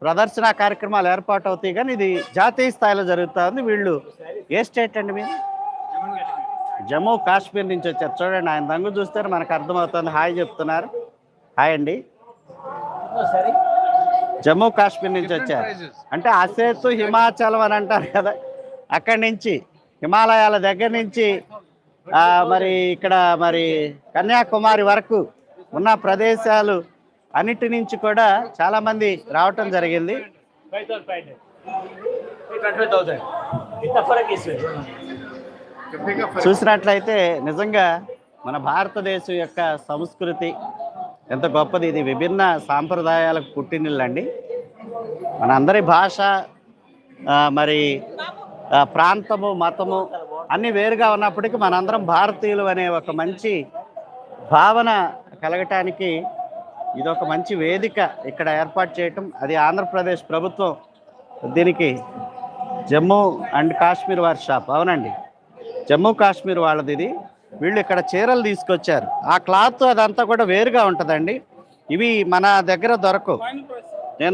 ప్రదర్శన కార్యక్రమాలు ఏర్పాటు అవుతాయి, కానీ ఇది జాతీయ స్థాయిలో జరుగుతూ ఉంది. వీళ్ళు ఏ స్టేట్ అండి మీరు? జమ్మూ కాశ్మీర్ నుంచి వచ్చారు. చూడండి, ఆయన రంగు చూస్తే మనకు అర్థమవుతుంది. హాయ్ చెప్తున్నారు. హాయ్ అండి. జమ్మూ కాశ్మీర్ నుంచి వచ్చారు అంటే అసేతు హిమాచలం అని అంటారు కదా, అక్కడి నుంచి హిమాలయాల దగ్గర నుంచి మరి ఇక్కడ మరి కన్యాకుమారి వరకు ఉన్న ప్రదేశాలు అన్నిటి నుంచి కూడా చాలామంది రావటం జరిగింది. చూసినట్లయితే నిజంగా మన భారతదేశం యొక్క సంస్కృతి ఎంత గొప్పది. ఇది విభిన్న సాంప్రదాయాలకు పుట్టినిల్లండి. మన అందరి భాష మరి ప్రాంతము మతము అన్నీ వేరుగా ఉన్నప్పటికీ మనందరం భారతీయులు అనే ఒక మంచి భావన కలగటానికి ఇదొక మంచి వేదిక ఇక్కడ ఏర్పాటు చేయటం. అది ఆంధ్రప్రదేశ్ ప్రభుత్వం దీనికి జమ్మూ అండ్ కాశ్మీర్ వారి షాప్. అవునండి, జమ్మూ కాశ్మీర్ వాళ్ళది ఇది. వీళ్ళు ఇక్కడ చీరలు తీసుకొచ్చారు. ఆ క్లాత్ అదంతా కూడా వేరుగా ఉంటుందండి. ఇవి మన దగ్గర దొరకవు.